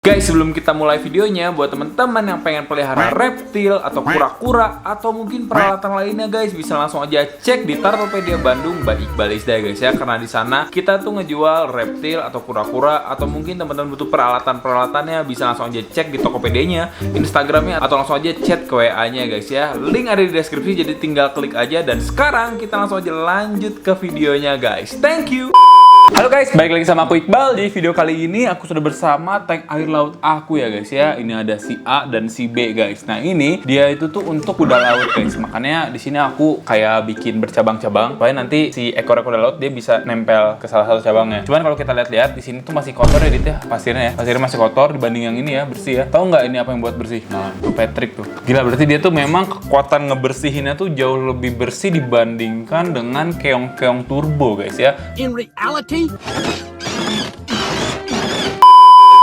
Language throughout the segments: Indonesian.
Guys, sebelum kita mulai videonya, buat teman-teman yang pengen pelihara reptil atau kura-kura atau mungkin peralatan lainnya guys, bisa langsung aja cek di Turtlepedia Bandung by Iqbal Isda guys ya. Karena di sana kita tuh ngejual reptil atau kura-kura atau mungkin teman-teman butuh peralatan-peralatannya, bisa langsung aja cek di Tokopedia-nya, Instagramnya, atau langsung aja chat ke WA-nya guys ya. Link ada di deskripsi, jadi tinggal klik aja. Dan sekarang kita langsung aja lanjut ke videonya guys. Thank you. Halo guys, balik lagi sama aku Iqbal. Di video kali ini aku sudah bersama tank air laut aku ya guys ya. Ini ada si A dan si B guys. Nah ini dia itu tuh untuk kuda laut guys. Makanya di sini aku kayak bikin bercabang-cabang. Supaya nanti si ekor kuda laut dia bisa nempel ke salah satu cabangnya. Cuman kalau kita lihat-lihat di sini tuh masih kotor ya Dit ya, pasirnya ya. Pasirnya masih kotor dibanding yang ini ya, bersih ya. Tahu nggak ini apa yang buat bersih? Nah itu Patrick tuh. Gila, berarti dia tuh memang kekuatan ngebersihinnya tuh jauh lebih bersih dibandingkan dengan keong-keong turbo guys ya. In reality,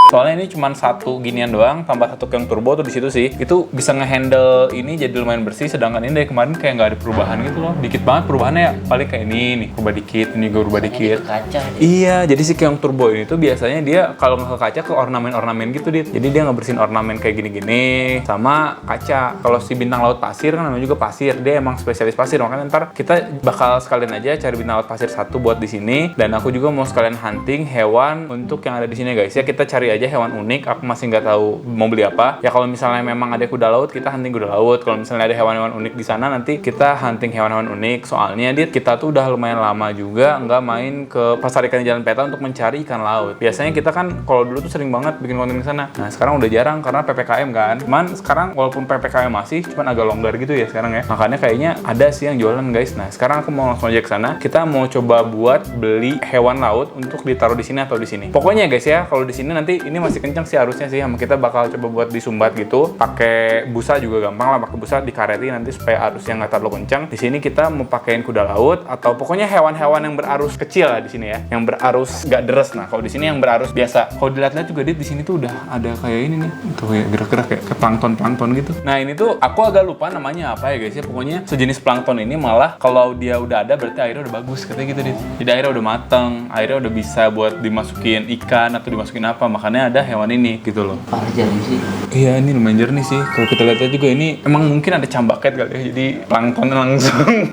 Soalnya ini cuma satu ginian doang, tambah satu keong turbo tuh di situ sih. Itu bisa ngehandle ini jadi lumayan bersih. Sedangkan ini dari kemarin kayak nggak ada perubahan gitu loh. Dikit banget perubahannya ya. Paling kayak ini nih, berubah dikit, ini juga berubah dikit. kaca. Iya, jadi si keong turbo ini tuh biasanya dia kalau nggak ke kaca ke ornamen-ornamen gitu Dit. Jadi dia ngebersihin ornamen kayak gini-gini sama kaca. Kalau si bintang laut pasir kan namanya juga pasir. Dia emang spesialis pasir. Makanya ntar kita bakal sekalian aja cari bintang laut pasir satu buat di sini. Dan aku juga mau sekalian hunting hewan untuk yang ada di sini guys ya. Kita cari aja hewan unik. Aku masih nggak tahu mau beli apa. Ya kalau misalnya memang ada kuda laut, kita hunting kuda laut. Kalau misalnya ada hewan-hewan unik di sana, nanti kita hunting hewan-hewan unik. Soalnya Dit, kita tuh udah lumayan lama juga nggak main ke pasar ikan Jalan Peta untuk mencari ikan laut. Biasanya kita kan kalau dulu tuh sering banget bikin konten di sana. Nah sekarang udah jarang karena PPKM kan. Cuman sekarang walaupun PPKM masih, cuman agak longgar gitu ya sekarang ya. Makanya kayaknya ada sih yang jualan guys. Nah sekarang aku mau langsung aja ke sana. Kita mau coba buat beli hewan laut untuk ditaruh di sini atau di sini. Pokoknya guys ya, kalau di sini nanti ini masih kencang sih harusnya sih. Sama kita bakal coba buat disumbat gitu. Pakai busa juga gampang lah. Pakai busa dikareti nanti supaya arusnya nggak terlalu kencang. Di sini kita mau pakein kuda laut atau pokoknya hewan-hewan yang berarus kecil lah di sini ya. Yang berarus nggak deres. Nah kalau di sini yang berarus biasa. Kalau dilihat-lihat juga di sini tuh udah ada kayak ini nih. Tuh ya gerak-gerak kayak plankton gitu. Nah ini tuh aku agak lupa namanya apa ya guys ya. Pokoknya sejenis plankton ini malah kalau dia udah ada berarti airnya udah bagus katanya gitu Dit. Jadi airnya udah mateng, airnya udah bisa buat dimasukin ikan atau dimasukin apa. Makanya ada hewan ini gitu loh. parah jernih sih. Iya ini lumayan jernih sih. Kalau kita lihat juga ini emang mungkin ada cambaket kali ya. Jadi planktonnya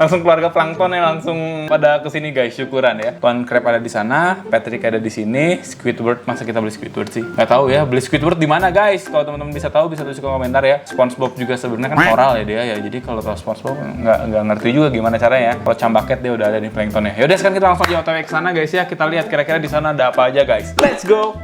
langsung keluarga planktonnya langsung pada kesini guys, syukuran ya. Tuan Crab ada di sana, Patrick ada di sini, Squidward masa kita beli Squidward sih? Nggak tahu ya, beli Squidward di mana guys? Kalau teman-teman bisa tahu bisa tulis di komentar ya. SpongeBob juga sebenarnya kan oral ya dia ya. Jadi kalau tahu SpongeBob nggak ngerti juga gimana caranya ya. Kalau cambaket dia udah ada di planktonnya. Yaudah sekarang kita langsung aja OTW ke sana guys ya. Kita lihat kira-kira di sana ada apa aja guys. Let's go.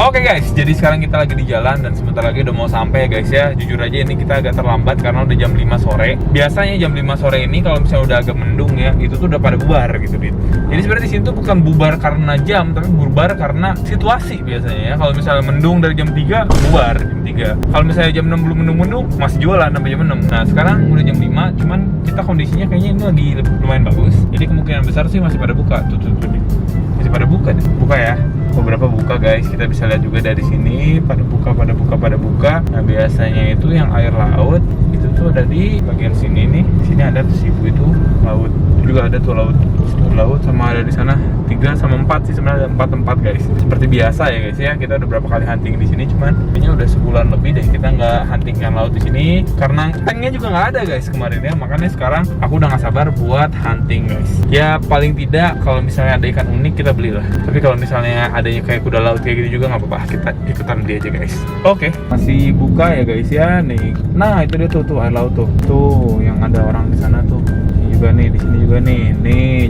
Oke guys, jadi sekarang kita lagi di jalan dan sebentar lagi udah mau sampai guys ya. Jujur aja ini kita agak terlambat karena udah jam 5 sore. Biasanya jam 5 sore ini kalau misalnya udah agak mendung ya, itu tuh udah pada bubar gitu Dit. Jadi sebenarnya di sini tuh bukan bubar karena jam, tapi bubar karena situasi biasanya ya. Kalau misalnya mendung dari jam 3, bubar jam 3. Kalau misalnya jam 6 belum mendung-mendung, masih jualan sampai jam 6. Nah sekarang udah jam 5, cuman kita kondisinya kayaknya ini lagi lumayan bagus. Jadi kemungkinan besar sih masih pada buka. Tuh Dit. Masih pada buka deh. Buka ya. Beberapa buka guys, kita bisa lihat juga dari sini pada buka. Nah biasanya itu yang air laut itu tuh ada di bagian sini nih. Sini ada tuh sibu itu laut. Itu juga ada tuh laut sama ada di sana 3 sama 4 sih sebenarnya, ada 4 tempat guys. Seperti biasa ya guys ya, kita udah berapa kali hunting di sini, cuman kayaknya udah sebulan lebih deh kita nggak hunting ikan laut di sini karena tanknya juga nggak ada guys kemarin ya. Makanya sekarang aku udah nggak sabar buat hunting guys. Ya paling tidak kalau misalnya ada ikan unik kita belilah. Tapi kalau misalnya adanya kayak kuda laut kayak gitu juga nggak apa-apa, kita ikutan beli aja guys. Oke, masih buka ya guys ya nih. Nah itu dia tuh air laut tuh yang ada orang di sana tuh. Juga nih, di sini juga nih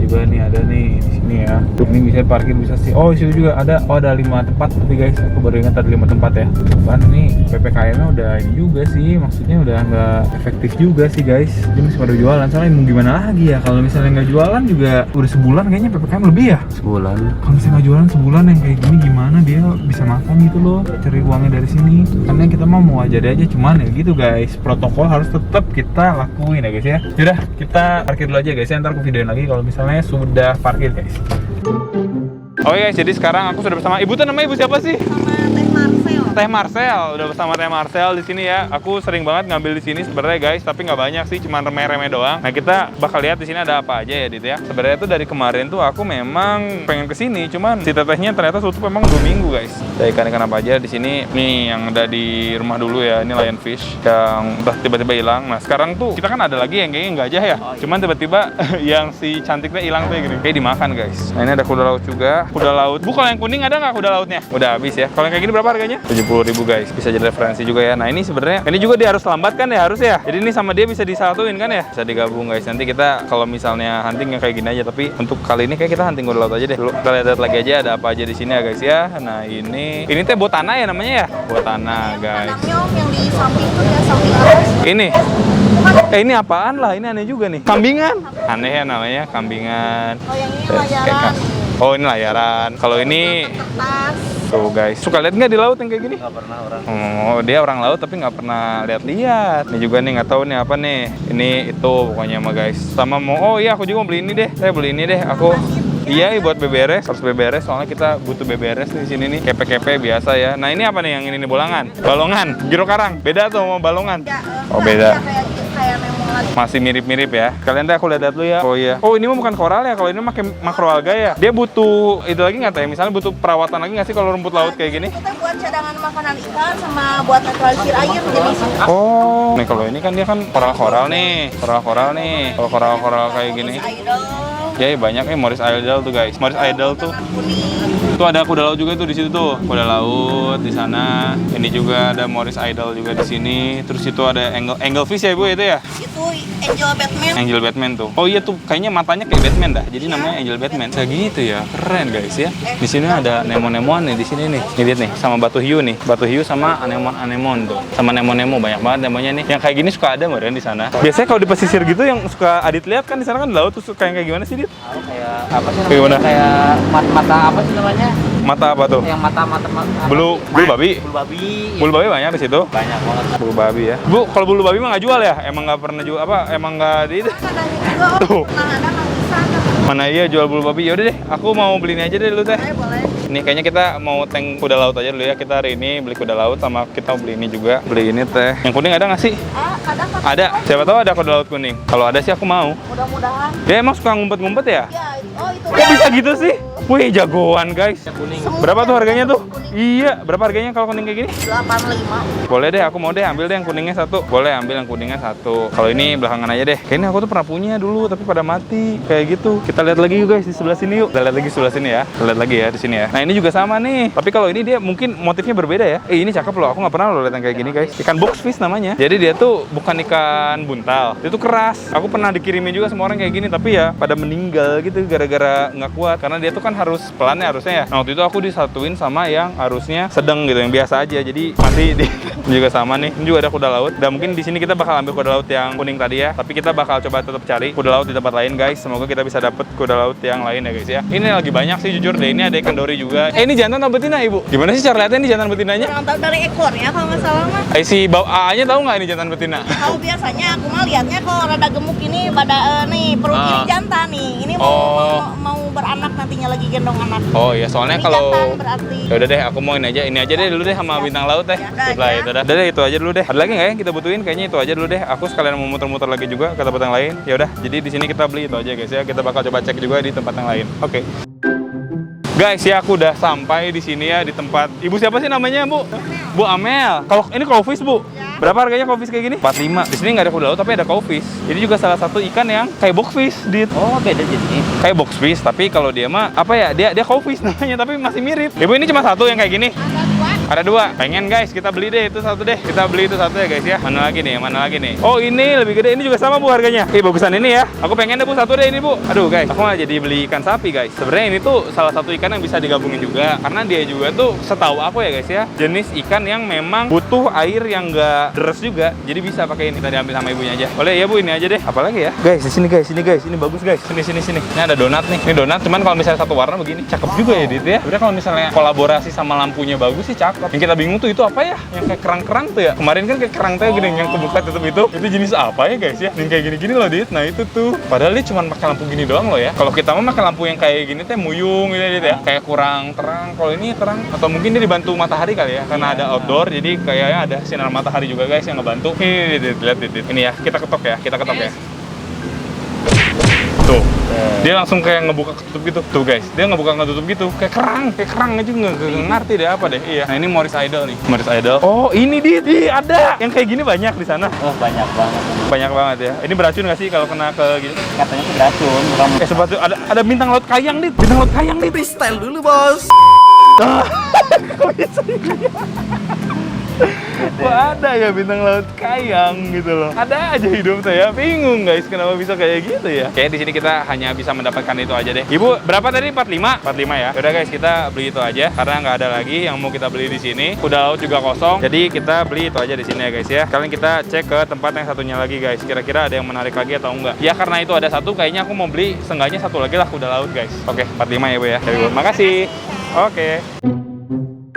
juga nih ada nih di sini ya. Tuh ini bisa parkir bisa sih. Oh di situ juga ada. Oh ada 5 tempat berarti guys. Aku baru ingat ada 5 tempat ya. Kan nih PPKM-nya udah ini juga sih. Maksudnya udah nggak efektif juga sih guys. Jadi masih pada jualan. Soalnya mau gimana lagi ya? Kalau misalnya nggak jualan juga udah sebulan kayaknya PPKM lebih ya. Sebulan. Kalau misalnya nggak jualan sebulan yang kayak gini gimana dia bisa makan gitu loh, cari uangnya dari sini. Karena kita mau aja cuman ya gitu guys. Protokol harus tetap kita lakuin ya guys ya. Yaudah kita parkir dulu aja guys ya, ntar aku videoin lagi kalau misalnya sudah parkir guys. Oke guys, jadi sekarang aku sudah bersama ibu tuh, namanya ibu siapa sih? Sama Teh Marcel. Teh Marcel. Udah bersama Teh Marcel di sini ya. Aku sering banget ngambil di sini sebenarnya guys, tapi nggak banyak sih, cuma remeh-remeh doang. Nah kita bakal lihat di sini ada apa aja ya Dit ya. Sebenarnya tuh dari kemarin tuh aku memang pengen kesini, cuman si tetehnya ternyata tutup memang 2 minggu guys. Ada ikan-ikan apa aja di sini? Nih yang ada di rumah dulu ya. Ini lionfish yang udah tiba-tiba hilang. Nah sekarang tuh kita kan ada lagi yang kayaknya gajah ya. Cuman tiba-tiba yang si cantiknya hilang tuh gini. Kayak dimakan guys. Nah ini ada kuda laut juga. Kuda laut. Bu kalau yang kuning ada nggak kuda lautnya? Udah habis ya. Kalau yang kayak gini berapa harganya? 70.000 guys. Bisa jadi referensi juga ya. Nah ini sebenarnya ini juga dia harus lambat kan ya, harus ya. Jadi ini sama dia bisa disatuin kan ya. Bisa digabung guys. Nanti kita kalau misalnya hunting yang kayak gini aja. Tapi untuk kali ini kayak kita hunting kuda laut aja deh. Kita lihat lagi aja ada apa aja di sini ya guys ya. Nah ini teh botana ya namanya ya. Botana guys. Yang di samping tuh ya, samping atas. Ini. Ini apaan lah? Ini aneh juga nih. Kambingan. Aneh ya namanya, kambingan. Oh yang ini layaran. Oh ini layaran. Kalau ini Kertas. tuh guys. Suka lihat nggak di laut yang kayak gini? Nggak pernah orang. Oh dia orang laut tapi nggak pernah lihat-lihat. Ini juga nih nggak tahu nih apa nih. Ini itu pokoknya mah guys. Sama mau. Oh iya aku juga mau beli ini deh. Saya beli ini deh. Aku. Iya buat beberes, harus beberes soalnya kita butuh beberes di sini nih. Kepe-kepe biasa ya. Nah ini apa nih yang ini nih bolangan? Balongan, jero karang. Beda tuh sama balongan. Ya, Oh beda. kayak memolan. Masih mirip-mirip ya. Kalian teh aku lihat dulu ya. Oh iya. Oh ini mah bukan koral ya. Kalau ini pakai makroalga ya. Dia butuh itu lagi nggak teh? Misalnya butuh perawatan lagi nggak sih kalau rumput laut kayak gini? Itu teh buat cadangan makanan ikan sama buat netralisir air jenisnya. Oh. Nih kalau ini kan dia kan koral-koral nih. Koral-koral nih. Kalau koral-koral kayak gini. Idol. Ya banyak nih Morris Idol tuh guys. Morris Idol tuh. Kuning. Tuh ada kuda laut juga tuh di situ tuh. Kuda laut di sana. Ini juga ada Morris Idol juga di sini. Terus itu ada anglefish ya Bu itu ya? Itu Angel Batman. Angel Batman tuh. Oh iya tuh kayaknya matanya kayak Batman dah. Jadi namanya Angel Batman. Kayak gitu ya. Keren guys ya. Di sini ada Nemo-nemoan nih di sini nih. Nih lihat nih sama batu hiu nih. Batu hiu sama anemon tuh. Sama Nemo-nemo banyak banget nemonya nih. Yang kayak gini suka ada meren di sana. Biasanya kalau di pesisir gitu yang suka Adit lihat kan di sana kan di laut tuh suka yang kayak gimana sih Dit? Kayak apa sih namanya? Kayak gimana? Kayak mata apa sih namanya? Mata apa tuh? Yang mata Bulu babi. Bulu babi. Bulu babi banyak di situ. Banyak banget. Bulu babi ya. Bu, kalau bulu babi mah nggak jual ya? Emang nggak pernah jual apa? Emang nggak di itu? Ada juga. Tuh. Nah, ada nggak bisa. Mana iya jual bulu babi? Yaudah deh, aku mau beli ini aja deh dulu teh. Boleh. Ini kayaknya kita mau tank kuda laut aja dulu ya. Kita hari ini beli kuda laut sama kita beli ini juga. Beli ini teh. Yang kuning ada nggak sih? Ada kan? Ada. Siapa tahu ada kuda laut kuning. Kalau ada sih aku mau. Mudah-mudahan. Dia emang suka ngumpet-ngumpet ya? Ya, oh itu. Kok bisa gitu sih? Wih, jagoan guys. Kuning. Berapa tuh harganya tuh? Iya, berapa harganya kalau kuning kayak gini? 85. Boleh deh, aku mau deh ambil deh yang kuningnya satu. Boleh ambil yang kuningnya satu. Kalau ini belakangan aja deh. Kayaknya aku tuh pernah punya dulu tapi pada mati. Kayak gitu. Kita lihat lagi yuk guys di sebelah sini yuk. Kita lihat lagi sebelah sini ya. Kita lihat lagi ya di sini ya. Nah, ini juga sama nih. Tapi kalau ini dia mungkin motifnya berbeda ya. Ini cakep loh. Aku nggak pernah loh lihat yang kayak gini guys. Ikan boxfish namanya. Jadi dia tuh bukan ikan buntal. Dia tuh keras. Aku pernah dikirimin juga sama orang kayak gini tapi ya pada meninggal gitu gara-gara nggak kuat karena dia tuh kan harus pelannya harusnya ya. Nah, waktu itu aku disatuin sama yang harusnya sedang gitu, yang biasa aja. Jadi masih di juga sama nih. Ini juga ada kuda laut. Dan mungkin di sini kita bakal ambil kuda laut yang kuning tadi ya. Tapi kita bakal coba tetap cari kuda laut di tempat lain guys. Semoga kita bisa dapet kuda laut yang lain ya guys ya. Ini lagi banyak sih jujur deh. Ini ada ikan dori juga. Ini jantan atau betina Ibu? Gimana sih cara lihatnya ini jantan betinanya? Yang tahu dari ekornya kalau nggak salah mah. Si bau A-nya tahu nggak ini jantan betina? Kalau biasanya aku mah lihatnya kalau rada gemuk ini pada nih perut ini jantan nih. Ini mau beranak nantinya lagi gendong anak. Oh iya, soalnya Ini kalau jantan berarti. ya udah deh, aku mau ini aja deh dulu deh sama bintang laut teh. Setelah itu dah. Udah deh itu aja dulu deh. Ada lagi nggak ya yang kita butuhin? Kayaknya itu aja dulu deh. Aku sekalian mau muter-muter lagi juga ke tempat yang lain. Ya udah, jadi di sini kita beli itu aja guys ya. Kita bakal coba cek juga di tempat yang lain. Oke. Guys, ya aku udah sampai di sini ya di tempat. Ibu siapa sih namanya, Bu? Bu Amel. Kalau ini cowfish, Bu. Berapa harganya cowfish kayak gini? 45. Di sini nggak ada kuda laut tapi ada cowfish. Jadi juga salah satu ikan yang kayak boxfish, Dit. Oh, beda jenis. Kayak boxfish tapi kalau dia mah apa ya? Dia cowfish namanya tapi masih mirip. Ibu ini cuma satu yang kayak gini. Ada dua. Pengen guys, kita beli deh itu satu deh. Kita beli itu satu ya guys ya. Mana lagi nih? Mana lagi nih? Oh, ini lebih gede. Ini juga sama Bu harganya. Bagusan ini ya. Aku pengen deh Bu satu deh ini Bu. Aduh guys, aku malah jadi beli ikan sapi guys. Sebenarnya ini tuh salah satu ikan yang bisa digabungin juga karena dia juga tuh setahu aku ya guys ya, jenis ikan yang memang butuh air yang enggak deres juga. Jadi bisa pakai ini. Kita diambil sama ibunya aja. Boleh ya Bu, ini aja deh. Apalagi ya? Guys, di sini guys. Ini bagus guys. Sini. Ini ada donat nih. Ini donat cuman kalau misalnya satu warna begini cakep juga ya Dit ya. Udah kalau misalnya kolaborasi sama lampunya bagus sih cakep. Yang kita bingung tuh itu apa ya? Yang kayak kerang-kerang tuh ya. Kemarin kan kayak kerang tuh gini yang kebuka tutup itu. Itu jenis apa ya guys ya? Yang kayak gini-gini loh Dit. Nah itu tuh. Padahal dia cuma pakai lampu gini doang loh ya. Kalau kita mah pakai lampu yang kayak gini teh muyung gitu Dit ya. Kayak kurang terang. Kalau ini terang. Atau mungkin dia dibantu matahari kali ya. Karena ada outdoor jadi kayaknya ada sinar matahari juga guys yang ngebantu. Ini Dit, lihat Dit. Ini ya, kita ketok ya. Kita ketok ya. Tuh, dia langsung kayak ngebuka ketutup gitu. Tuh guys, dia ngebuka ngetutup gitu. Kayak kerang aja nggak ngerti deh apa deh. Iya. Nah ini Morris Idol nih, Morris Idol. Oh ini dia, ada. Yang kayak gini banyak di sana. Oh banyak banget. Banyak banget ya. Ini beracun nggak sih kalau kena ke gini? Katanya sih beracun. Kayak sepatu ada bintang laut kayang Dit. Bintang laut kayang Dit. Freestyle dulu bos. Kok bisa Wah ada ya bintang laut kayang gitu loh. Ada aja hidup saya. Bingung guys kenapa bisa kayak gitu ya. Kayak di sini kita hanya bisa mendapatkan itu aja deh. Ibu berapa tadi? 45? 45 ya. Yaudah guys kita beli itu aja karena nggak ada lagi yang mau kita beli di sini. Kuda laut juga kosong. Jadi kita beli itu aja di sini ya guys ya. Sekarang kita cek ke tempat yang satunya lagi guys. Kira-kira ada yang menarik lagi atau enggak? Ya karena itu ada satu kayaknya aku mau beli seenggaknya satu lagi lah kuda laut guys. Oke 45 ya Bu ya. Dari Bu. Makasih. Oke.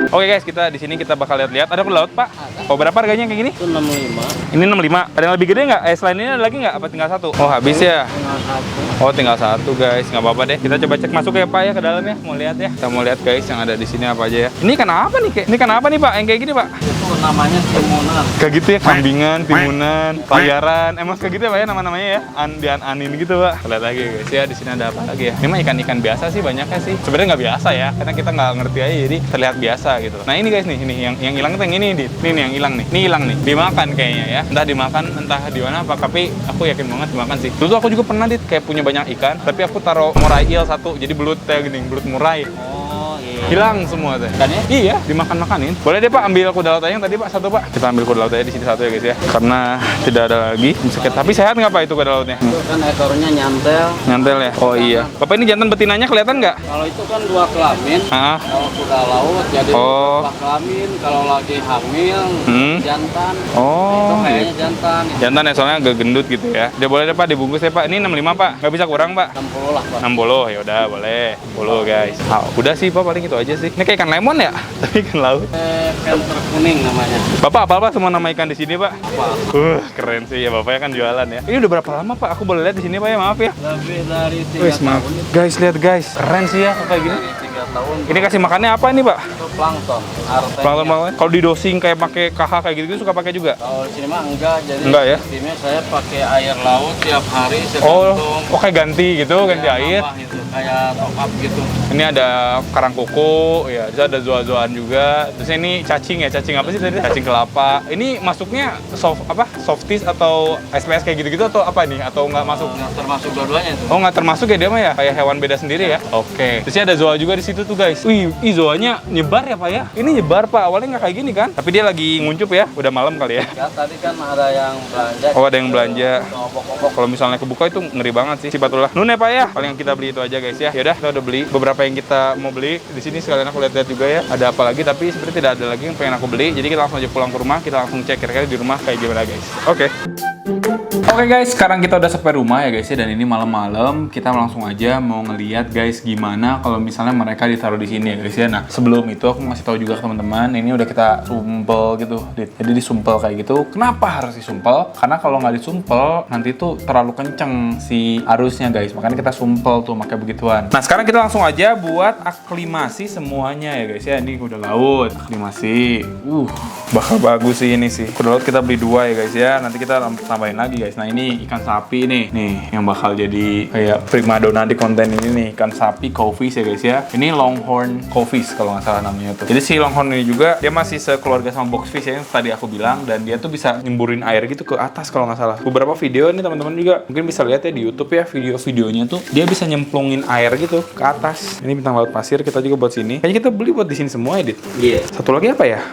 Oke guys, kita di sini kita bakal lihat-lihat. Ada kuda laut, Pak? Oh, berapa harganya kayak gini? Itu 65. Ini 65. Ada yang lebih gede nggak? Selain ini ada lagi nggak? Apa tinggal satu? Oh, habis ya? Tinggal satu. Oh, tinggal satu guys. Nggak apa-apa deh. Kita coba cek masuk ya, Pak ya, ke dalam ya. Mau lihat ya. Kita mau lihat guys yang ada di sini apa aja ya. Ini kan apa nih, Kek? Ini kan apa nih, Pak? Yang kayak gini, Pak? Itu namanya timunan. Kayak gitu ya, kambingan, timunan, layaran. Emang kayak gitu ya, Pak ya nama-namanya ya? Dian-anin gitu, Pak. Lihat lagi guys ya, di sini ada apa lagi ya? Ini mah ikan-ikan biasa sih banyaknya sih. Sebenarnya nggak biasa ya, karena kita nggak ngerti aja jadi terlihat biasa gitu. Nah, ini guys nih, ini yang hilang tuh yang ini, Dit. Ini nih yang hilang nih. Ini hilang nih. Dimakan kayaknya ya. Entah dimakan, entah di mana apa, tapi aku yakin banget dimakan sih. Dulu tuh aku juga pernah Dit kayak punya banyak ikan, tapi aku taruh murai eel satu. Jadi belut kayak gini, belut murai. Oh iya. Hilang semua teh. Ikannya? Iya, dimakan-makanin. Boleh deh Pak ambil kuda laut aja yang tadi Pak, satu Pak. Kita ambil kuda laut aja di sini satu ya guys ya. Karena tidak ada lagi. Tapi sehat nggak Pak itu kuda lautnya? Itu kan ekornya nyantel. Nyantel ya? Oh iya. Bapak ini jantan betinanya kelihatan nggak? Kalau itu kan 2 kelamin. Ah. Kalau kuda laut jadi Oh. 4 kelamin. Kalau lagi hamil jantan. Oh. Itu kayaknya jantan. Jantan ya soalnya agak gendut gitu ya. Dia boleh deh Pak dibungkus ya Pak. Ini 65 Pak. Nggak bisa kurang Pak. 60 lah Pak. 60 ya udah boleh. 60 guys. Ah, udah sih Pak paling itu aja sih. Ini kayak ikan lemon ya? Tapi ikan laut. Penter kuning namanya. Bapak apa semua nama ikan di sini Pak? Apa? Keren sih ya Bapaknya kan jualan ya. Ini udah berapa lama Pak? Aku boleh lihat di sini Pak ya maaf ya. Lebih dari 3 Wih, maaf. tahun. Guys, lihat guys. Keren sih ya kayak gini. Dari 3 tahun. Ini kasih makannya apa nih, Pak? Itu plankton. Artenya. Plankton. Kalau di dosing kayak pakai KH kayak gitu suka pakai juga? Kalau di sini mah enggak. Jadi Enggak ya? Timnya saya pakai air laut tiap hari Oh, segantung. kayak ganti gitu, ganti air. Nambah itu kayak top up gitu. Ini ada karang koko, ya, terus ada zoa-zoaan juga. Terus ini cacing ya, cacing apa sih tadi? Cacing kelapa. Ini masuknya softies atau SPS kayak gitu-gitu atau apa nih? Atau nggak masuk? Nggak termasuk dua-duanya itu. Oh, nggak termasuk ya dia mah ya? Kayak hewan beda sendiri ya? Oke. Terus ada zoa juga di situ tuh guys. Wih, zoanya nyebar ya Pak ya? Ini nyebar Pak, awalnya nggak kayak gini kan? Tapi dia lagi nguncup ya, udah malam kali ya? Ya tadi kan ada yang belanja. Oh, ada yang belanja. Obok-obok. Kalau misalnya kebuka itu ngeri banget sih Sifatullah. Nun ya Pak ya? Paling yang kita beli itu aja guys ya. Yaudah, kita udah beli beberapa yang kita mau beli. Di sini sekalian aku lihat-lihat juga ya. Ada apa lagi tapi sebenarnya tidak ada lagi yang pengen aku beli. Jadi kita langsung aja pulang ke rumah, kita langsung cek kira-kira di rumah kayak gimana guys. Oke. Oke guys, sekarang kita udah sampai rumah ya guys ya, dan ini malam-malam kita langsung aja mau ngeliat guys gimana kalau misalnya mereka ditaruh di sini ya guys ya. Nah sebelum itu aku ngasih tahu juga ke teman-teman, ini udah kita sumpel gitu, jadi disumpel kayak gitu. Kenapa harus disumpel? Karena kalau nggak disumpel nanti tuh terlalu kenceng si arusnya guys, makanya kita sumpel tuh pakai begituan. Nah sekarang kita langsung aja buat aklimasi semuanya ya guys ya. Ini kuda laut, aklimasi, bakal bagus sih ini sih. Kuda laut kita beli 2 ya guys ya, nanti kita tambahin lagi guys. Nah ini ikan sapi nih yang bakal jadi kayak primadona di konten ini nih, ikan sapi cowfish ya guys ya. Ini longhorn cowfish kalau nggak salah namanya tuh. Jadi si longhorn ini juga dia masih sekeluarga sama boxfish ya yang tadi aku bilang, dan dia tuh bisa nyemburin air gitu ke atas kalau nggak salah. Beberapa video nih teman-teman juga mungkin bisa lihat ya di YouTube ya, video-videonya tuh dia bisa nyemplungin air gitu ke atas. Ini bintang laut pasir kita juga buat sini. Kayaknya kita beli buat di sini semua ya, Dit. Iya. Satu lagi apa ya?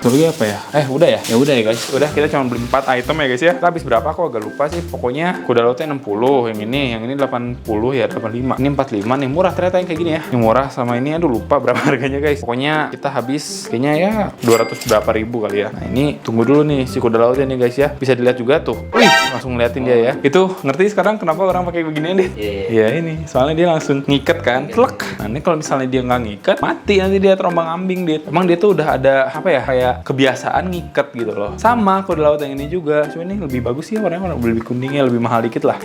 Udah ya? Ya udah ya guys. Udah kita cuma beli 4 item ya guys ya. Kita habis berapa? Aku agak lupa sih. Pokoknya kuda lautnya 60, yang ini 80 ya, 85. Ini 45 nih, murah ternyata yang kayak gini ya. Yang murah sama ini aduh lupa berapa harganya guys. Pokoknya kita habis kayaknya ya 200 berapa ribu kali ya. Nah, ini tunggu dulu nih si kuda lautnya nih guys ya. Bisa dilihat juga tuh. Wih, langsung ngeliatin dia ya. Itu ngerti sekarang kenapa orang pakai beginian deh? Iya ini, soalnya dia langsung ngiket kan. Klek. Nah, ini kalau misalnya dia nggak ngiket, mati nanti dia terombang-ambing dia. Emang dia tuh udah ada apa ya, kayak kebiasaan ngiket gitu loh. Sama kuda laut yang ini juga, cuma ini lebih bagus sih warnanya, lebih kuningnya, lebih mahal dikit lah.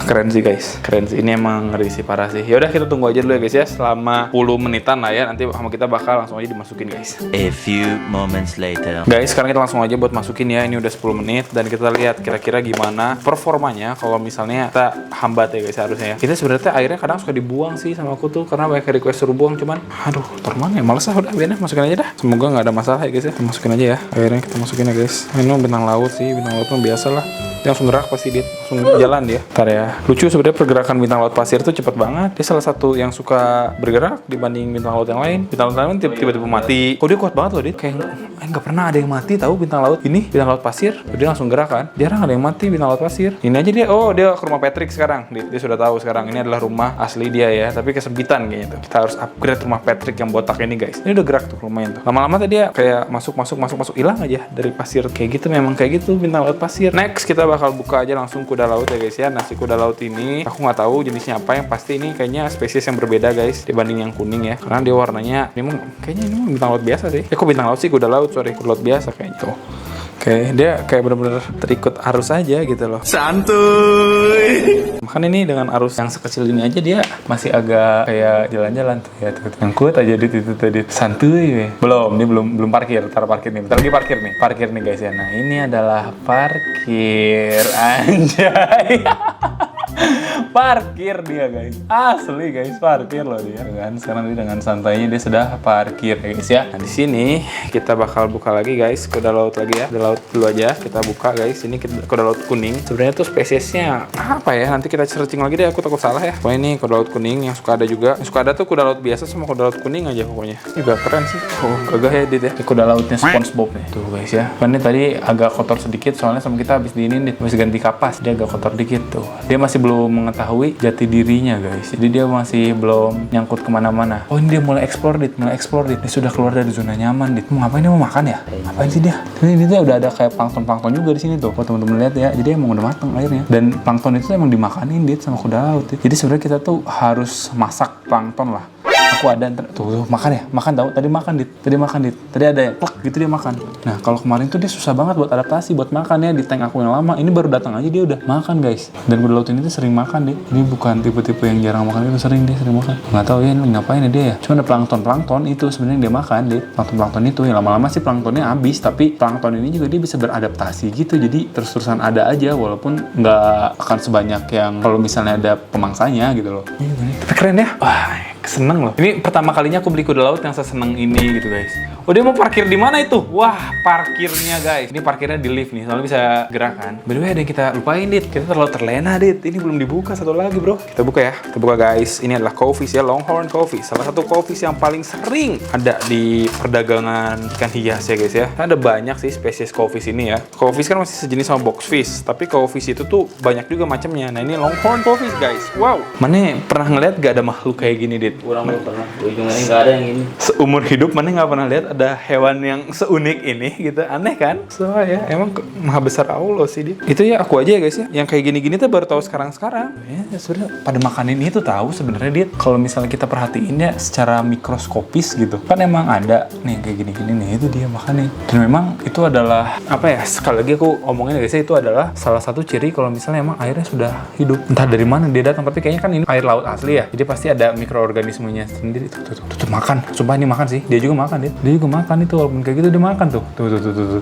Keren sih guys, keren sih. Ini emang ngeri sih, parah sih. Ya udah kita tunggu aja dulu ya guys ya, selama 10 menitan lah ya. Nanti sama kita bakal langsung aja dimasukin guys. A few moments later. Guys, sekarang kita langsung aja buat masukin ya. Ini udah 10 menit dan kita lihat kira-kira gimana performanya kalau misalnya kita hambat ya guys harusnya ya. Kita sebenarnya airnya kadang suka dibuang sih sama aku tuh, karena banyak request suruh buang, cuman aduh terman ya, males lah, udah biarin masukin aja dah. Semoga nggak ada masalah ya guys ya. Kita masukin aja ya. Airnya kita masukin ya guys. Ini bintang laut sih, bintang laut mah biasa lah. Dia langsung gerak pasti, dia langsung jalan dia. Ntar ya. Lucu sebenarnya pergerakan bintang laut pasir tuh cepet banget. Dia salah satu yang suka bergerak dibanding bintang laut yang lain. Bintang laut lain tiba-tiba mati. Kok dia kuat banget loh dia. Kayak nggak pernah ada yang mati tahu bintang laut ini. Bintang laut pasir, dia langsung gerak kan. Jarang ada yang mati bintang laut pasir. Ini aja dia. Oh dia ke rumah Patrick sekarang. Dia sudah tahu sekarang. Ini adalah rumah asli dia ya. Tapi kesempitan kayaknya tuh. Kita harus upgrade rumah Patrick yang botak ini guys. Ini udah gerak tuh lumayan tuh. Lama-lama tadi dia kayak masuk hilang aja dari pasir. Kayak gitu memang kayak gitu bintang laut pasir. Next kita bakal buka aja langsung kuda laut ya guys ya. Nasi kuda laut ini aku nggak tahu jenisnya apa, yang pasti ini kayaknya spesies yang berbeda guys dibanding yang kuning ya, karena dia warnanya kayaknya ini bintang laut biasa sih. Kok bintang laut sih, kuda laut sorry, kuda laut biasa kayaknya tuh. Oke, dia kayak bener-bener terikut arus aja gitu loh. Santuy. Makanya ini dengan arus yang sekecil ini aja dia masih agak kayak jalan-jalan tuh ya. Tuh. Yang kuat aja itu tadi. Santuy. Ini belum parkir. Ntar parkir nih. Bentar lagi parkir nih. Parkir nih guys ya. Nah, ini adalah parkir. Anjay. Parkir dia guys, asli guys, parkir loh dia kan. Sekarang dia dengan santainya dia sudah parkir ya guys ya. Nah di sini kita bakal buka lagi guys kuda laut lagi ya. Kuda laut dulu aja kita buka guys. Ini kuda laut kuning. Sebenarnya tuh spesiesnya apa ya? Nanti kita searching lagi deh. Aku takut salah ya. Pokoknya ini kuda laut kuning yang suka ada juga. Yang suka ada tuh kuda laut biasa sama kuda laut kuning aja pokoknya. Ini juga keren sih. Oh gagah ya dit ya. Ini kuda lautnya SpongeBob nih. Tuh guys ya. Ini tadi agak kotor sedikit soalnya sama kita habis diinin dit. Habis ganti kapas dia agak kotor dikit tuh. Dia masih belum mengetahui jati dirinya guys, jadi dia masih belum nyangkut kemana-mana. Oh ini dia mulai explore dit. Dia sudah keluar dari zona nyaman dit. Mau ngapain dia, mau makan ya? Ngapain sih dia? Ini tuh udah ada kayak plankton juga di sini tuh. Kalau teman-teman lihat ya, jadi emang udah matang airnya. Dan plankton itu emang dimakanin dit sama kuda laut dit. Jadi sebenarnya kita tuh harus masak plankton lah. Aku ada tuh makan tahu tadi makan dit tadi ada ya plek gitu dia makan. Nah kalau kemarin tuh dia susah banget buat adaptasi buat makan ya di tank aku yang lama. Ini baru datang aja dia udah makan guys. Dan kuda laut ini tuh sering makan dit. Ini bukan tipe-tipe yang jarang makan, itu sering makan. Nggak tahu ya ini ngapain ya dia ya. Cuma ada plankton itu sebenarnya yang dia makan dit. Plankton itu ya lama-lama sih planktonnya habis, tapi plankton ini juga dia bisa beradaptasi gitu. Jadi terus-terusan ada aja walaupun nggak akan sebanyak yang kalau misalnya ada pemangsanya gitu loh. Tapi keren ya. Wah seneng loh. Ini pertama kalinya aku beli kuda laut yang seseneng ini gitu guys. Oh dia mau parkir di mana itu? Wah parkirnya guys. Ini parkirnya di lift nih, soalnya bisa gerak kan. By the way ada yang kita lupain dit. Kita terlalu terlena dit. Ini belum dibuka satu lagi bro. Kita buka ya. Kita buka guys. Ini adalah Coffees ya, Longhorn Coffees. Salah satu Coffees yang paling sering ada di perdagangan ikan hias ya guys ya. Ada banyak sih spesies Coffees ini ya. Coffees kan masih sejenis sama boxfish, tapi Coffees itu tuh banyak juga macamnya. Nah ini Longhorn Coffees guys. Wow. Mana pernah ngeliat gak ada makhluk kayak gini dit? Kurang belum pernah. Ujungnya nggak ada yang ini. Seumur hidup mana nggak pernah lihat ada hewan yang seunik ini gitu. Aneh kan? So ya emang maha besar Allah sih dia. Itu ya aku aja ya guys ya. Yang kayak gini-gini tuh baru tahu sekarang-sekarang. Ya sebenarnya pada makanin itu tahu sebenarnya dia. Kalau misalnya kita perhatiin ya secara mikroskopis gitu. Kan emang ada nih kayak gini-gini nih, itu dia makanin. Dan memang itu adalah apa ya? Sekali lagi aku omongin ya guys ya, itu adalah salah satu ciri kalau misalnya emang airnya sudah hidup. Entah dari mana dia datang, tapi kayaknya kan ini air laut asli ya. Jadi pasti ada mikroorganismenya sendiri. Tuh makan. Sumpah ini makan sih. Dia juga makan dia juga makan itu, walaupun kayak gitu dia makan tuh.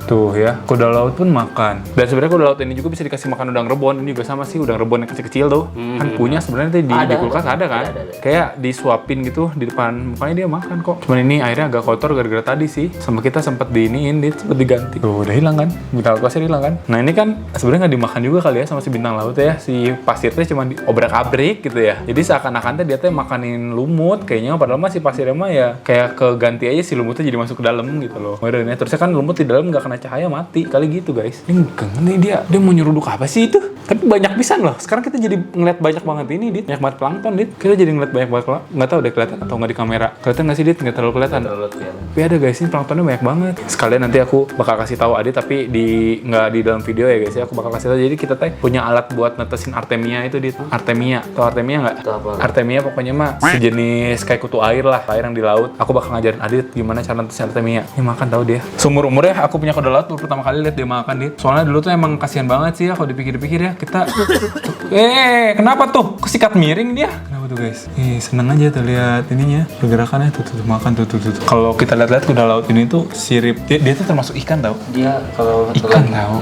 Tuh ya. Kuda laut pun makan. Dan sebenarnya kuda laut ini juga bisa dikasih makan udang rebon. Ini juga sama sih, udang rebon yang kecil-kecil tuh. Kan punya sebenarnya di kulkas ada kan. Kayak disuapin gitu di depan mukanya dia makan kok. Cuman ini airnya agak kotor gara-gara tadi sih. Sama kita sempet diiniin, sempet diganti. Tuh udah hilang kan. Bintang laut pasir hilang kan. Nah ini kan sebenarnya nggak dimakan juga kali ya sama si bintang laut ya. Si pasirnya cuma diobrak-abrik gitu ya. Jadi seakan-akan dia makanin lumut lumut kayaknya, padahal masih pasirnya mah ya kayak keganti aja si lumutnya jadi masuk ke dalam gitu loh. Modernnya terusnya kan lumut di dalam nggak kena cahaya mati kali gitu guys. Ini nih dia mau nyeruduk apa sih itu? Tapi banyak pisan loh. Sekarang kita jadi ngeliat banyak banget ini, Dit. Banyak banget plankton, Dit. Kita jadi ngeliat banyak banget plankton. Nggak tahu deh kelihatan atau nggak di kamera. Kelihatan nggak sih, Dit? Nggak terlalu kelihatan. Tapi ada guys, ini planktonnya banyak banget. Sekalian nanti aku bakal kasih tahu Adit, tapi nggak di dalam video ya guys ya. Aku bakal kasih tahu. Jadi kita punya alat buat netesin Artemia itu, Dit. Artemia. Tahu Artemia nggak? Artemia pokoknya mah sejenis kayak kutu air lah, air yang di laut. Aku bakal ngajarin Adit gimana cara netesin Artemia. Ini makan tahu dia. Seumur umurnya aku punya kuda laut baru pertama kali lihat dia makan, Dit. Soalnya dulu tuh emang kasihan banget sih ya kalau dipikir-pikir ya. Kita kenapa tuh? Kesikat miring dia. Kenapa tuh guys? Seneng aja tuh lihat ininya, pergerakannya tuh makan tuh. Kalau kita lihat-lihat kuda laut ini tuh sirip. Dia tuh termasuk ikan tau? Dia kalau Ikan tau?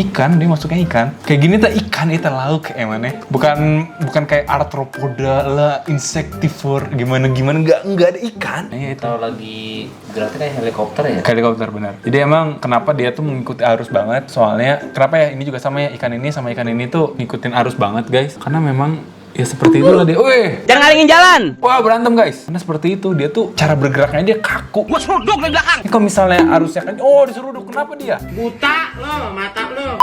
Ikan, dia masuknya ikan. Kayak gini tuh ikan itu lauk kayak mana? Bukan kayak arthropoda lah, insectivore gimana enggak ada ikan. Itu. kalau lagi geraknya kayak helikopter ya. Kayak helikopter benar. Jadi emang kenapa dia tuh mengikuti arus banget? Soalnya kenapa ya ini juga sama ya, ikan ini sama ikan ini tuh ngikutin arus banget guys. Karena memang ya seperti itulah dia. Jangan ngalingin jalan. Wah, berantem guys. Karena seperti itu, dia tuh cara bergeraknya dia kaku. Gua seruduk di belakang. Kalau misalnya arusnya kan diseruduk, kenapa dia? Buta lo, mata lo.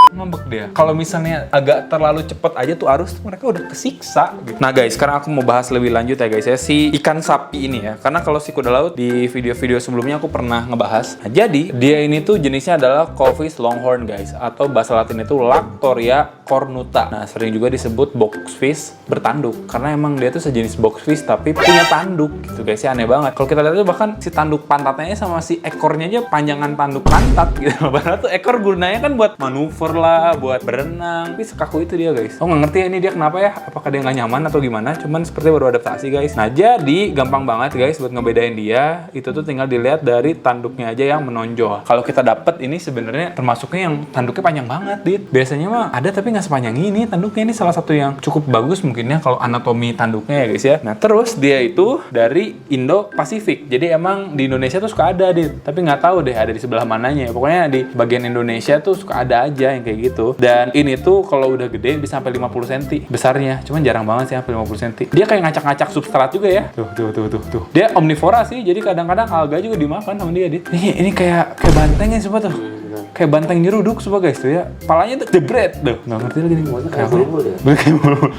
Ngambek dia. Kalau misalnya agak terlalu cepet aja tuh arus, mereka udah kesiksa gitu. Nah guys, sekarang aku mau bahas lebih lanjut ya guys ya, si ikan sapi ini ya. Karena kalau si kuda laut di video-video sebelumnya aku pernah ngebahas. Nah, jadi dia ini tuh jenisnya adalah Corvus longhorn guys, atau bahasa Latin itu Lactoria cornuta. Nah, sering juga disebut boxfish bertanduk karena emang dia tuh sejenis boxfish tapi punya tanduk gitu guys ya, aneh banget. Kalau kita lihat tuh bahkan si tanduk pantatnya sama si ekornya aja panjangan tanduk pantat gitu. Padahal tuh ekor gunanya kan buat manuver lah, buat berenang. Tapi sekaku itu dia guys. Nggak ngerti ya ini dia kenapa ya? Apakah dia nggak nyaman atau gimana? Cuman seperti baru adaptasi guys. Nah jadi gampang banget guys buat ngebedain dia. Itu tuh tinggal dilihat dari tanduknya aja yang menonjol. Kalau kita dapet ini sebenarnya termasuknya yang tanduknya panjang banget, Dit. Biasanya mah ada tapi nggak sepanjang ini. Tanduknya ini salah satu yang cukup bagus mungkinnya kalau anatomi tanduknya ya guys ya. Nah terus dia itu dari Indo-Pasifik. Jadi emang di Indonesia tuh suka ada, Dit. Tapi nggak tahu deh ada di sebelah mananya. Pokoknya di bagian Indonesia tuh suka ada aja yang kayak gitu. Dan ini tuh kalau udah gede bisa sampai 50 cm besarnya. Cuman jarang banget sih sampai 50 cm. Dia kayak ngacak-ngacak substrat juga ya. Tuh. Dia omnivora sih. Jadi kadang-kadang alga juga dimakan sama dia, Dit. Ini kayak bantengnya coba tuh. Kayak banteng nyeruduk coba guys tuh ya. Palanya tuh jebret tuh. Nggak ngerti lagi nih. Kayak bulbul ya?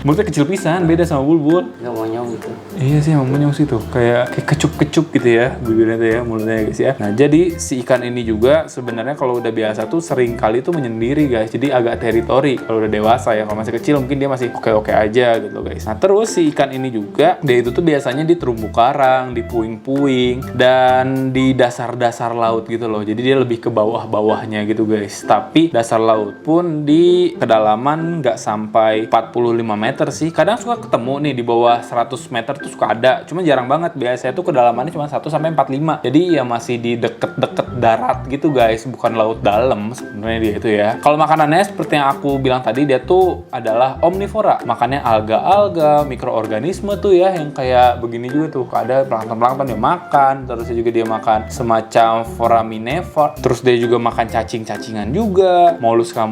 Mulutnya kecil pisan, beda sama bulbul. Nggak monyong gitu. Iya sih, emang monyong sih tuh. Kayak kecup-kecup gitu ya bibirnya tuh ya, mulutnya ya guys ya. Nah jadi si ikan ini juga sebenarnya kalau udah biasa tuh sering kali tuh menyendiri guys. Jadi agak teritori kalau udah dewasa ya. Kalau masih kecil mungkin dia masih oke-oke aja gitu guys. Nah terus si ikan ini juga dia itu tuh biasanya di terumbu karang, di puing-puing, dan di dasar-dasar laut gitu loh. Jadi dia lebih ke bawah-bawahnya gitu guys. Tapi dasar laut pun di kedalaman nggak sampai 45 meter sih. Kadang suka ketemu nih di bawah 100 meter tuh suka ada. Cuma jarang banget. Biasanya tuh kedalamannya cuma 1 sampai 45. Jadi ya masih di deket-deket darat gitu guys, bukan laut dalam sebenarnya dia itu ya. Kalau makanannya seperti yang aku bilang tadi, dia tuh adalah omnivora. Makannya alga-alga, mikroorganisme tuh ya, yang kayak begini juga tuh. Ada plankton-plankton dia makan, terus juga dia makan semacam foraminivora. Terus dia juga makan cacing-cacingan juga, moluska,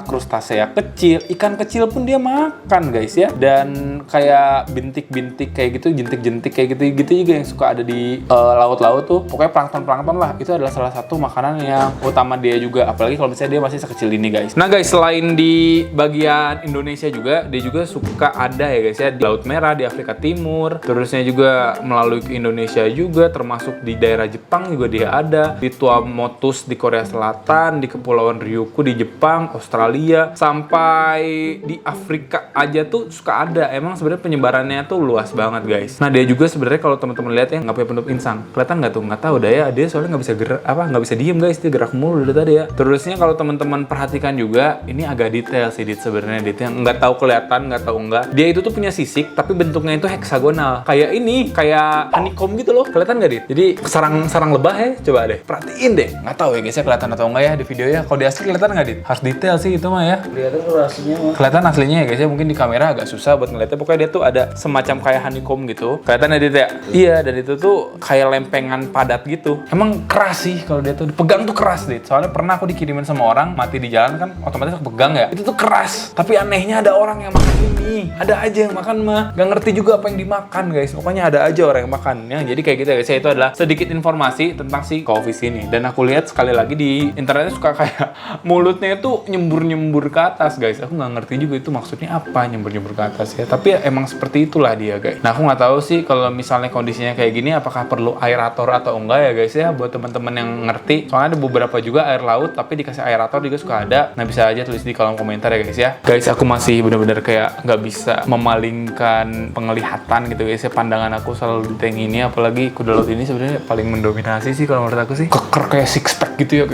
krustasea kecil, ikan kecil pun dia makan guys ya. Dan kayak bintik-bintik kayak gitu, jentik-jentik kayak gitu juga yang suka ada di laut-laut tuh. Pokoknya plankton-plankton lah, itu adalah salah satu makanan yang utama dia juga. Apalagi kalau misalnya dia masih sekecil ini guys. Nah guys, selain di bagian Indonesia juga, dia juga suka ada ya guys ya di Laut Merah, di Afrika Timur. Terusnya juga melalui ke Indonesia juga, termasuk di daerah Jepang juga dia ada, di Tuamotus di Korea Selatan, di Kepulauan Ryukyu di Jepang, Australia, sampai di Afrika aja tuh suka ada. Emang sebenarnya penyebarannya tuh luas banget guys. Nah dia juga sebenarnya kalau teman-teman lihat ya nggak punya penutup insang. Kelihatan nggak tuh? Nggak tahu dah ya. Dia soalnya nggak bisa gerak, nggak bisa diem guys. Dia gerak mulu dari tadi ya. Terusnya kalau teman-teman perhatikan juga, ini agak detail sih sebenarnya. Detail nggak tahu kelihatan, nggak tahu enggak. Dia itu tuh punya sisik tapi bentuknya itu heksagonal. Kayak ini, kayak honeycomb gitu loh. Kelihatan nggak Dit? Jadi sarang lebah ya. Coba deh, perhatiin deh. Nggak tahu ya guys ya kelihatan atau enggak ya di video ya. Kalau di asli kelihatan nggak Dit? Harus detail sih itu mah ya. Kelihatan tuh aslinya mah. Kelihatan aslinya ya guys ya. Mungkin di kamera agak susah buat ngeliatnya. Pokoknya dia tuh ada semacam kayak honeycomb gitu. Kelihatan ya Dit ya? Iya, dan itu tuh kayak lempengan padat gitu. Emang keras sih sih kalau dia tuh dipegang tuh keras deh. Soalnya pernah aku dikirimin sama orang mati di jalan kan, otomatis aku pegang ya. Itu tuh keras. Tapi anehnya ada orang yang makan ini. Ada aja yang makan mah. Gak ngerti juga apa yang dimakan guys. Pokoknya ada aja orang yang makan. Ya, jadi kayak gitu ya guys. Ya, itu adalah sedikit informasi tentang si Coffees ini. Dan aku lihat sekali lagi di internetnya suka kayak mulutnya itu nyembur-nyembur ke atas guys. Aku nggak ngerti juga itu maksudnya apa nyembur-nyembur ke atas ya. Tapi ya, emang seperti itulah dia guys. Nah aku nggak tahu sih kalau misalnya kondisinya kayak gini apakah perlu aerator atau enggak ya guys ya, buat teman-teman yang ngerti. Soalnya ada beberapa juga air laut tapi dikasih aerator juga suka ada. Nah bisa aja tulis di kolom komentar ya guys ya. Guys aku masih bener-bener kayak nggak bisa memalingkan penglihatan gitu guys ya. Pandangan aku selalu di tank ini, apalagi kuda laut ini sebenarnya paling mendominasi sih kalau menurut aku sih. Keker kayak six pack gitu ya,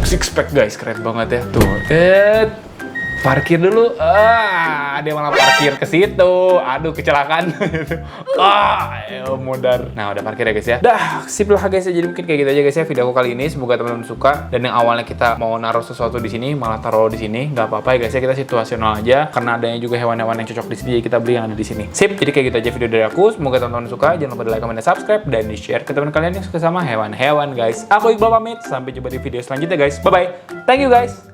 six pack guys, keren banget ya. Tuh, parkir dulu. Dia malah parkir ke situ. Aduh, kecelakaan. Modar. Nah, udah parkir ya guys ya. Dah, sip lah guys ya. Jadi mungkin kayak gitu aja guys ya video aku kali ini. Semoga teman-teman suka. Dan yang awalnya kita mau naruh sesuatu di sini, malah taruh di sini. Gak apa-apa ya guys ya. Kita situasional aja. Karena adanya juga hewan-hewan yang cocok di sini, jadi kita beli yang ada di sini. Sip. Jadi kayak gitu aja video dari aku. Semoga teman-teman suka. Jangan lupa di like, comment, dan subscribe, dan di share ke teman kalian yang suka sama hewan-hewan guys. Aku Iqbal pamit. Sampai jumpa di video selanjutnya guys. Bye bye. Thank you guys.